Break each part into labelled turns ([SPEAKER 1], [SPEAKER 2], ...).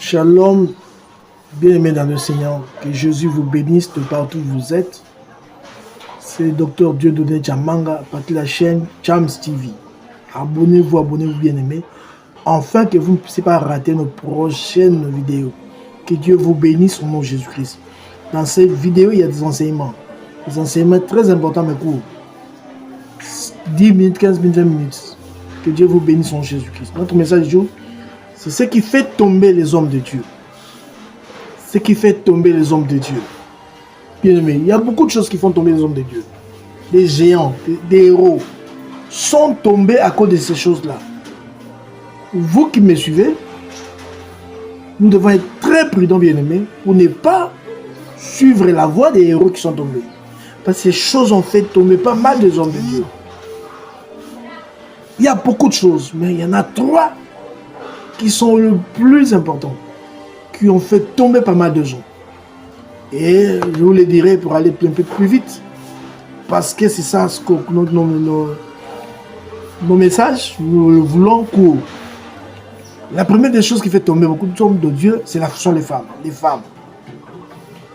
[SPEAKER 1] Shalom, bien-aimés dans le Seigneur, que Jésus vous bénisse de partout où vous êtes. C'est Dr Dieudonné Tchamanga, partie de la chaîne Chams TV. Abonnez-vous, bien-aimés, afin que vous ne puissiez pas rater nos prochaines vidéos. Que Dieu vous bénisse au nom de Jésus-Christ. Dans cette vidéo, il y a des enseignements très importants mais courts. 10 minutes, 15 minutes, 20 minutes. Que Dieu vous bénisse au nom de Jésus-Christ. Notre message du jour, c'est ce qui fait tomber les hommes de Dieu. Ce qui fait tomber les hommes de Dieu. Bien aimé, il y a beaucoup de choses qui font tomber les hommes de Dieu. Des géants, des héros sont tombés à cause de ces choses-là. Vous qui me suivez, nous devons être très prudents, bien aimés, pour ne pas suivre la voie des héros qui sont tombés. Parce que ces choses ont fait tomber pas mal des hommes de Dieu. Il y a beaucoup de choses, mais il y en a 3 qui sont le plus importants, qui ont fait tomber pas mal de gens. Et je vous le dirai pour aller un peu plus vite, parce que c'est ça ce que nos messages, nous voulons court. La première des choses qui fait tomber beaucoup de hommes de Dieu, sont les femmes. Les femmes.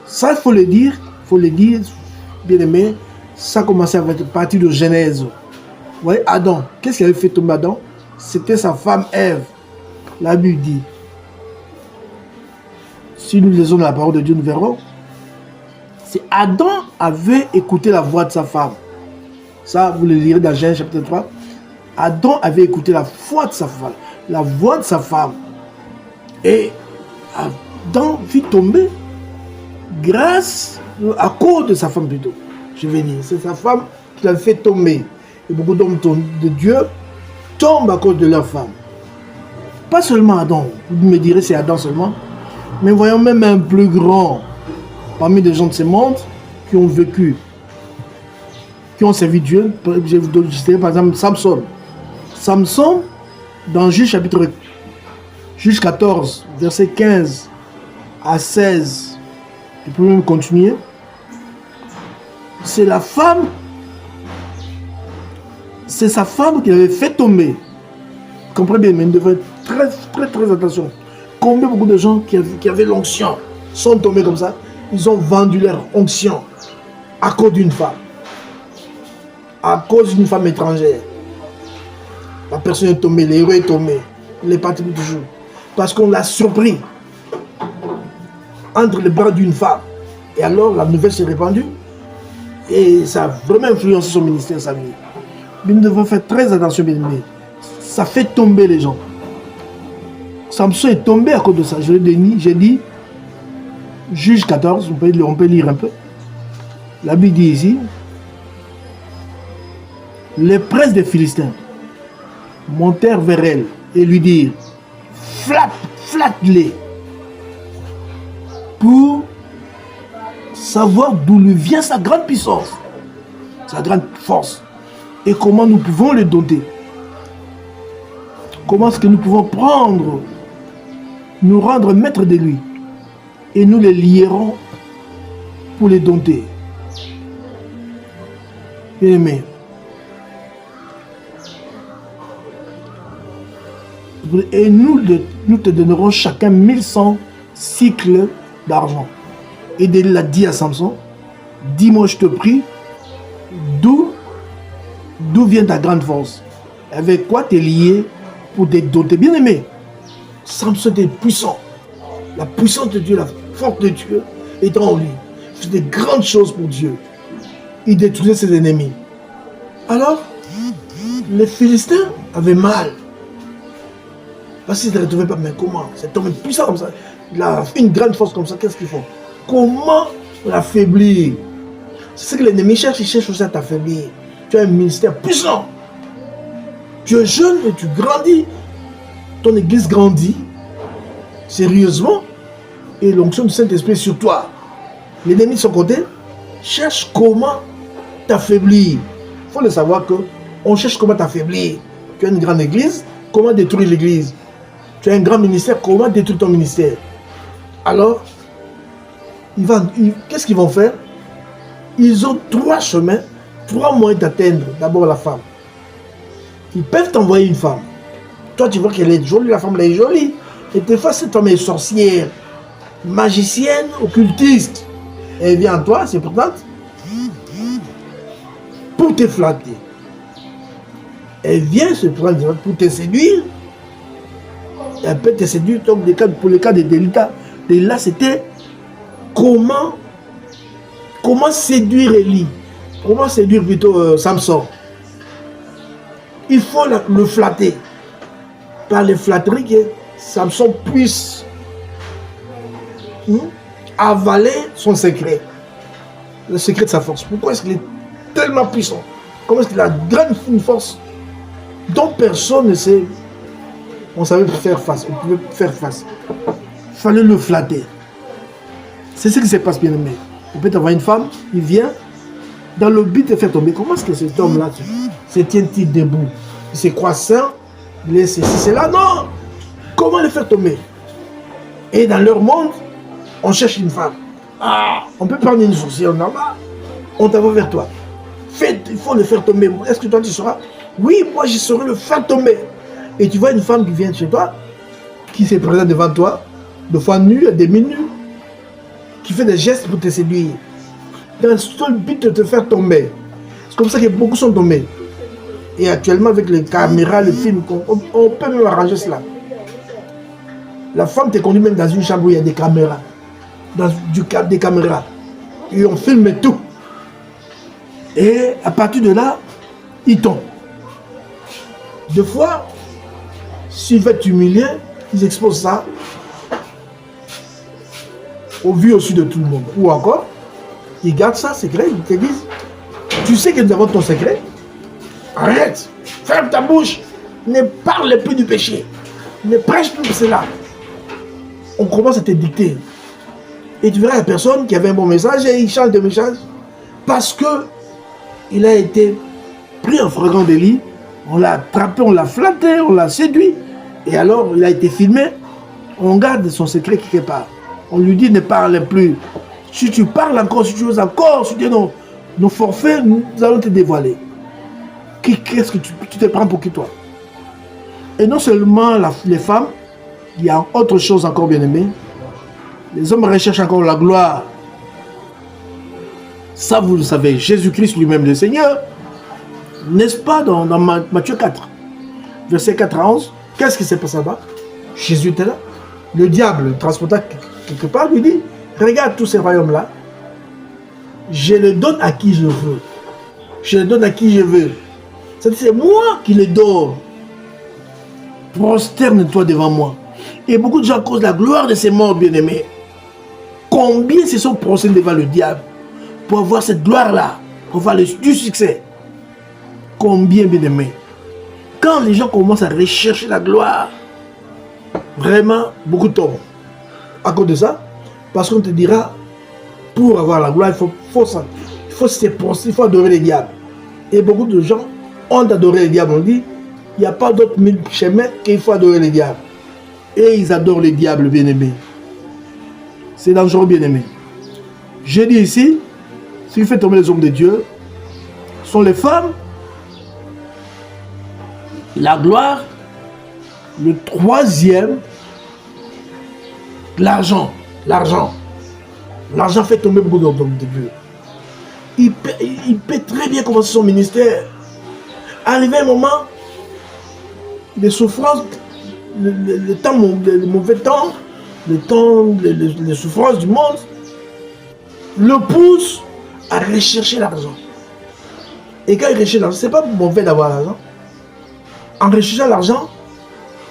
[SPEAKER 1] Ça, il faut le dire, bien aimé, ça a commencé à être partie de Genèse. Vous voyez, Adam, qu'est-ce qui avait fait tomber Adam? C'était sa femme Ève. La Bible dit, si nous lisons la parole de Dieu, nous verrons. C'est Adam avait écouté la voix de sa femme. Ça, vous le lirez dans Genèse chapitre 3. Adam avait écouté la voix de sa femme. La voix de sa femme. Et Adam fit tomber à cause de sa femme plutôt. Je vais dire, c'est sa femme qui l'a fait tomber. Et beaucoup d'hommes de Dieu tombent à cause de leur femme. Pas seulement Adam, vous me direz c'est Adam seulement, mais voyons même un plus grand parmi les gens de ce monde qui ont vécu, qui ont servi Dieu. Je vous donne par exemple Samson. Samson, dans Juge 14, verset 15 à 16, je peux même continuer. C'est sa femme qui l'avait fait tomber. Comprenez bien, mais il devait être très attention. Combien beaucoup de gens qui avaient l'onction sont tombés comme ça, ils ont vendu leur onction à cause d'une femme. À cause d'une femme étrangère. La personne est tombée, l'héros est tombé. Il est parti pour toujours. Parce qu'on l'a surpris entre les bras d'une femme. Et alors la nouvelle s'est répandue. Et ça a vraiment influencé son ministère, sa vie. Mais nous devons faire très attention, bien aimés. Ça fait tomber les gens. Samson est tombé à cause de ça. J'ai dit, Juge 14, on peut lire un peu. La Bible dit ici, les princes des Philistins montèrent vers elle et lui dirent, flatte-les, pour savoir d'où lui vient sa grande puissance, sa grande force, et comment nous pouvons le dompter. Comment est-ce que nous pouvons nous rendre maîtres de lui, et nous les lierons pour les dompter. Bien aimé, et nous te donnerons chacun 1100 cycles d'argent. Et il a dit à Samson, dis-moi, je te prie, d'où vient ta grande force? Avec quoi tu es lié pour te dompter? Bien aimé, Samson était puissant. La puissance de Dieu, la force de Dieu est en lui. Il faisait des grandes choses pour Dieu. Il détruisait ses ennemis. Alors, les Philistins avaient mal. Parce qu'ils ne retrouvaient pas. Mais comment? Cet homme est puissant comme ça. Il a une grande force comme ça. Qu'est-ce qu'ils font? Comment l'affaiblir? C'est ce que l'ennemi cherche. Il cherche aussi à t'affaiblir. Tu as un ministère puissant. Tu es jeune et tu grandis. Ton église grandit sérieusement et l'onction du Saint-Esprit sur toi. L'ennemi de son côté cherche comment t'affaiblir. Il faut le savoir qu'on cherche comment t'affaiblir. Tu as une grande église, comment détruire l'église? Tu as un grand ministère, comment détruire ton ministère? Alors, qu'est-ce qu'ils vont faire? Ils ont 3 chemins, 3 moyens d'atteindre d'abord la femme. Ils peuvent t'envoyer une femme. Toi, tu vois qu'elle est jolie, la femme elle est jolie. Et des fois, cette femme est sorcière, magicienne, occultiste. Elle vient à toi, c'est pourtant pour te flatter. Elle vient se prendre pour te séduire. Elle peut te séduire donc pour le cas de Délita. Et là, c'était comment séduire Élie. Comment séduire plutôt Samson. Il faut le flatter. Par les flatteries que Samson puisse avaler son secret. Le secret de sa force. Pourquoi est-ce qu'il est tellement puissant? Comment est-ce qu'il a une force dont personne ne sait. On savait faire face. On pouvait faire face. Il fallait le flatter. C'est ce qui se passe, bien aimé. On peut avoir une femme, il vient dans le but de faire tomber. Comment est-ce que cet homme-là se tient-il debout? Il se croit sain, il est ceci, c'est là. Non! Comment le faire tomber? Et dans leur monde, on cherche une femme. Ah, on peut prendre une sorcière normale. On t'envoie vers toi. Il faut le faire tomber. Est-ce que toi tu seras? Oui, moi je saurai le faire tomber. Et tu vois une femme qui vient chez toi, qui se présente devant toi, de fois nue, à demi-nue, qui fait des gestes pour te séduire. Dans le seul but de te faire tomber. C'est comme ça que beaucoup sont tombés. Et actuellement, avec les caméras, les films, on peut même arranger cela. La femme te conduit même dans une chambre où il y a des caméras. Des caméras. Et on filme tout. Et à partir de là, ils tombent. Des fois, s'ils veulent t'humilier, ils exposent ça au vu aussi de tout le monde. Ou encore, ils gardent ça secret, ils te disent, tu sais que nous avons ton secret, arrête, ferme ta bouche, ne parle plus du péché, ne prêche plus cela. On commence à te dicter. Et tu verras la personne qui avait un bon message et il change de message parce que il a été pris en flagrant délit, on l'a attrapé, on l'a flatté, on l'a séduit, et alors il a été filmé, on garde son secret quelque part. On lui dit ne parle plus. Si tu parles encore, si tu oses encore, si tu dis non, nos forfaits, nous allons te dévoiler. Qu'est-ce que tu te prends pour qui toi? Et non seulement les femmes, il y a autre chose encore bien aimé. Les hommes recherchent encore la gloire. Ça vous le savez, Jésus-Christ lui-même le Seigneur, n'est-ce pas dans Matthieu 4, verset 4 à 11, qu'est-ce qui s'est passé là-bas? Jésus était là. Le diable, le transporta quelque part, lui dit, regarde tous ces royaumes-là, je les donne à qui je veux. Je les donne à qui je veux. C'est moi qui les donne. Prosterne-toi devant moi. Et beaucoup de gens causent la gloire de ces morts bien-aimés. Combien se sont prosternés devant le diable pour avoir cette gloire-là, pour avoir du succès? Combien bien-aimés? Quand les gens commencent à rechercher la gloire, vraiment, beaucoup tombent. À cause de ça, parce qu'on te dira, pour avoir la gloire, il faut se prostrer, il faut adorer les diables. Et beaucoup de gens ont adoré les diables. On dit, il n'y a pas d'autre chemin qu'il faut adorer les diables. Et ils adorent les diables, bien-aimés. C'est dangereux, bien-aimés. Je dis ici, ce qui fait tomber les hommes de Dieu, sont les femmes, la gloire, le troisième, l'argent. L'argent. L'argent fait tomber beaucoup d'hommes de Dieu. Il peut très bien commencer son ministère. Arrivé un moment, les souffrances, le mauvais temps, les souffrances du monde, le poussent à rechercher l'argent. Et quand il recherche l'argent, ce n'est pas mauvais d'avoir l'argent. En recherchant l'argent,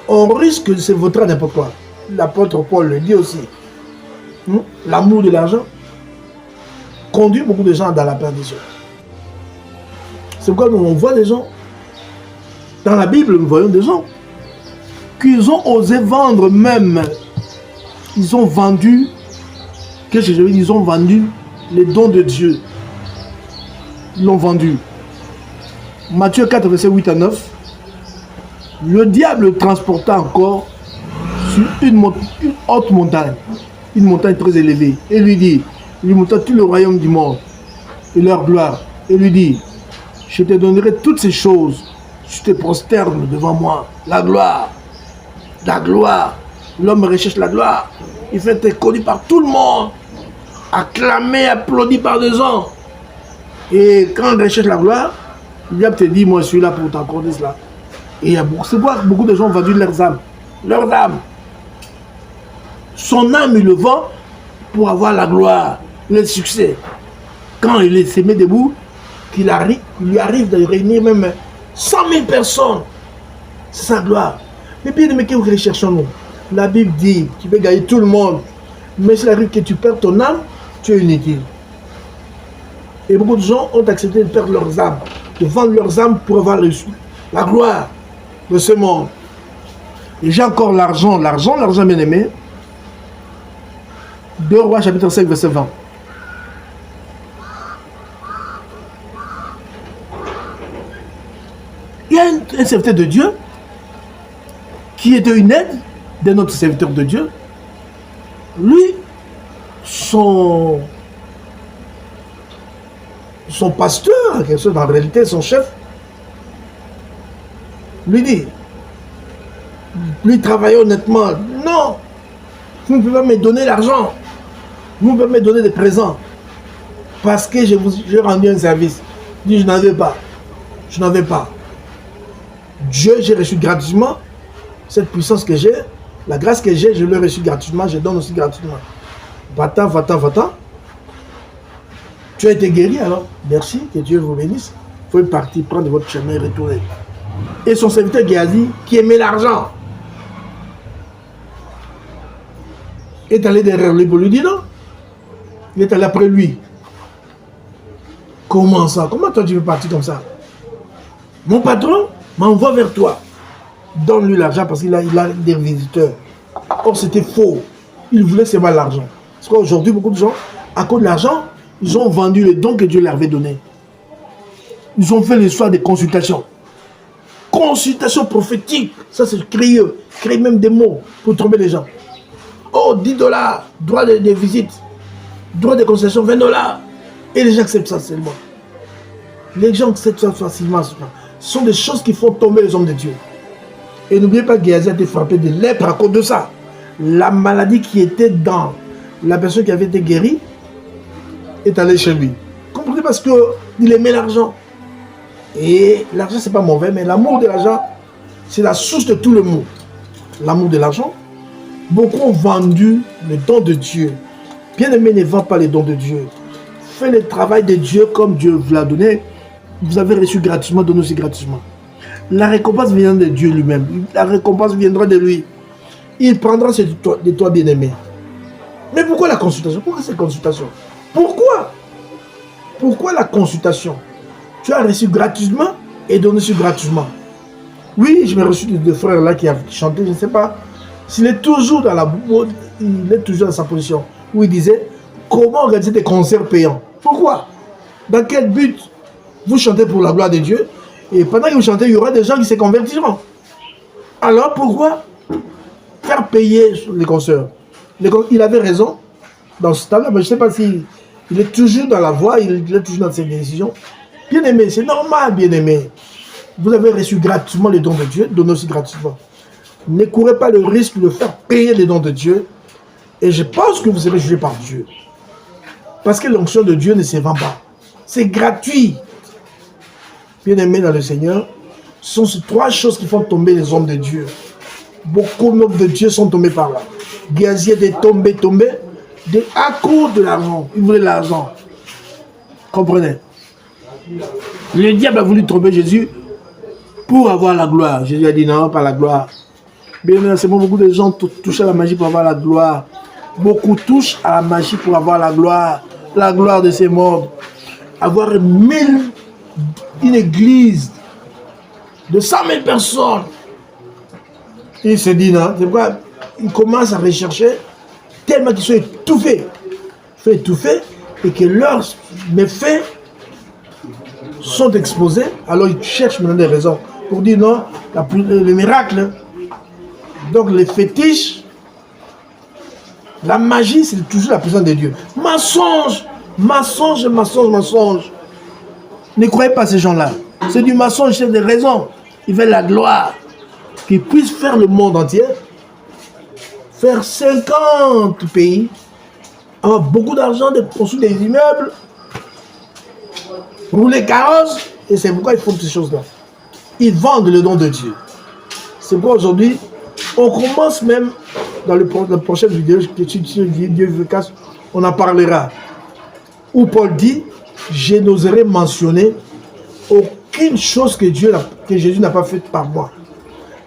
[SPEAKER 1] on risque de se vautrer à n'importe quoi. L'apôtre Paul le dit aussi. L'amour de l'argent conduit beaucoup de gens dans la perdition. C'est pourquoi on voit des gens, dans la Bible, nous voyons des gens qu'ils ont osé vendre même. Ils ont vendu, qu'est-ce que je veux dire, ils ont vendu les dons de Dieu. Ils l'ont vendu. Matthieu 4, verset 8 à 9. Le diable le transporta encore sur une haute montagne, une montagne très élevée, et lui dit, lui montra tout le royaume du monde et leur gloire, et lui dit, je te donnerai toutes ces choses, je te prosternes devant moi, la gloire, L'homme recherche la gloire. Il fait être connu par tout le monde. Acclamé, applaudi par des gens. Et quand on recherche la gloire, il va te dire, moi je suis là pour t'accorder cela. Et il y a beaucoup de gens ont vendu leurs âmes. Leurs âmes. Son âme, il le vend pour avoir la gloire, le succès. Quand il s'est mis debout, il lui arrive de réunir même 100 000 personnes. C'est sa gloire. Mais bien aimé, que recherchons-nous? La Bible dit, tu peux gagner tout le monde. Mais s'il arrive que tu perds ton âme, tu es inutile. Et beaucoup de gens ont accepté de perdre leurs âmes, de vendre leurs âmes pour avoir reçu la gloire de ce monde. Et j'ai encore l'argent bien aimé. 2 Rois chapitre 5 verset 20. Il y a un serviteur de Dieu qui était une aide d'un autre serviteur de Dieu. Lui, son pasteur, quelque chose en réalité, son chef, lui dit, lui travaillait honnêtement, non, vous ne pouvez pas me donner l'argent, vous ne pouvez pas me donner des présents, parce que j'ai rendu un service. Il dit, je n'avais pas. Dieu, j'ai reçu gratuitement cette puissance que j'ai, la grâce que j'ai, je l'ai reçue gratuitement, je donne aussi gratuitement. Va-t'en. Tu as été guéri alors, merci, que Dieu vous bénisse. Il faut partir, prendre votre chemin et retourner. Et son serviteur Géasi, qui aimait l'argent, est allé derrière lui pour lui dire non. Il est allé après lui. Comment ça? Comment toi tu veux partir comme ça? Mon patron m'envoie vers toi. Donne-lui l'argent parce qu'il a des visiteurs. Or c'était faux. Il voulait seulement l'argent. Parce qu'aujourd'hui, beaucoup de gens, à cause de l'argent, ils ont vendu les dons que Dieu leur avait donnés. Ils ont fait l'histoire des consultations. Consultation prophétique. Ça, c'est créer même des mots pour tromper les gens. Oh, $10, droit de visite, droit de consultation, $20. Et les gens acceptent ça seulement. Les gens acceptent ça facilement. Ce sont des choses qui font tomber les hommes de Dieu. Et n'oubliez pas que Géasi a été frappé de lèpre à cause de ça. La maladie qui était dans la personne qui avait été guérie est allée chez lui. Comprenez, parce qu'il aimait l'argent. Et l'argent, c'est pas mauvais, mais l'amour de l'argent, c'est la source de tout le monde. L'amour de l'argent. Beaucoup ont vendu le don de Dieu. Bien aimé, ne vend pas les dons de Dieu. Fais le travail de Dieu comme Dieu vous l'a donné. Vous avez reçu gratuitement, donnez aussi gratuitement. La récompense viendra de Dieu lui-même. La récompense viendra de lui. Il prendra de toi, bien-aimé. Mais pourquoi la consultation? Pourquoi cette consultation? Pourquoi la consultation? Tu as reçu gratuitement et donné aussi gratuitement. Oui, je me reçu de frères là qui a chanté, je ne sais pas. S'il est toujours il est toujours dans sa position où il disait comment organiser des concerts payants. Pourquoi? Dans quel but? Vous chantez pour la gloire de Dieu et pendant que vous chantez, il y aura des gens qui se convertiront. Alors pourquoi faire payer les concerts? Il avait raison dans ce temps-là, mais je ne sais pas s'il est toujours dans la voie, il est toujours dans ses décisions. Bien aimé, c'est normal, bien aimé. Vous avez reçu gratuitement les dons de Dieu, donnez aussi gratuitement. Ne courez pas le risque de faire payer les dons de Dieu. Et je pense que vous serez jugé par Dieu. Parce que l'onction de Dieu ne se vend pas. C'est gratuit. Bien aimé dans le Seigneur, ce sont ces 3 choses qui font tomber les hommes de Dieu. Beaucoup d'hommes de Dieu sont tombés par là. Géasi était tombé à cause de l'argent. Il voulait l'argent. Comprenez? Le diable a voulu tromper Jésus pour avoir la gloire. Jésus a dit non, pas la gloire. Bien c'est beaucoup de gens touchent à la magie pour avoir la gloire. Beaucoup touchent à la magie pour avoir la gloire de ces mondes. Avoir une église de 100 000 personnes. Il se dit non, c'est pourquoi ils commencent à rechercher tellement qu'ils sont étouffés. Ils sont étouffés et que leurs méfaits sont exposés, alors ils cherchent maintenant des raisons pour dire non, le miracle. Donc les fétiches, la magie, c'est toujours la puissance de Dieu. Mensonge. Ne croyez pas à ces gens-là. C'est du mensonge, c'est des raisons. Ils veulent la gloire. Qu'ils puissent faire le monde entier. faire 50 pays, avoir beaucoup d'argent, de construire des immeubles, rouler carrosse, et c'est pourquoi ils font toutes ces choses-là. Ils vendent le nom de Dieu. C'est pourquoi aujourd'hui, on commence même, dans la prochaine vidéo, Dieu veut casse, on en parlera, où Paul dit, je n'oserais mentionner aucune chose que Jésus n'a pas faite par moi.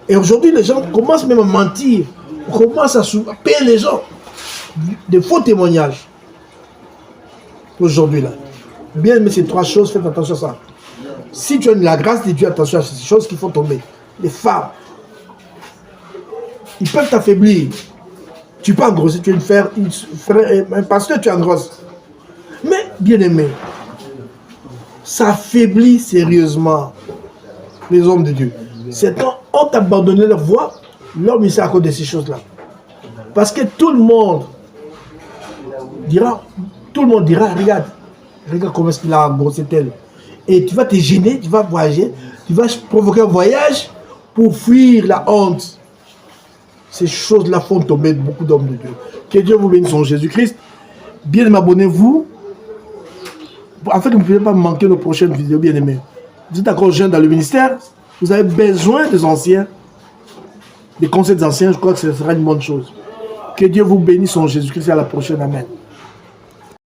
[SPEAKER 1] Et aujourd'hui, les gens commencent même à mentir, commencent à payer les gens de faux témoignages. Aujourd'hui, là. Bien aimé ces trois choses, faites attention à ça. Si tu as la grâce de Dieu, attention à ces choses qui font tomber. Les femmes, ils peuvent t'affaiblir. Tu peux engrosser, tu es un pasteur, tu engrosses. Mais, bien aimé, ça affaiblit sérieusement les hommes de Dieu. C'est quand on t'a abandonné leur voie, leur ministère à cause de ces choses-là. Parce que tout le monde dira, regarde comment est-ce qu'il a engrossé tel. Et tu vas te gêner, tu vas voyager, tu vas provoquer un voyage pour fuir la honte. Ces choses-là font tomber beaucoup d'hommes de Dieu. Que Dieu vous bénisse en Jésus-Christ. Bien abonnez-vous. En fait, vous ne pouvez pas manquer nos prochaines vidéos, bien aimés. Vous êtes encore jeune dans le ministère, vous avez besoin des anciens, des conseils des anciens, je crois que ce sera une bonne chose. Que Dieu vous bénisse en Jésus-Christ. À la prochaine. Amen.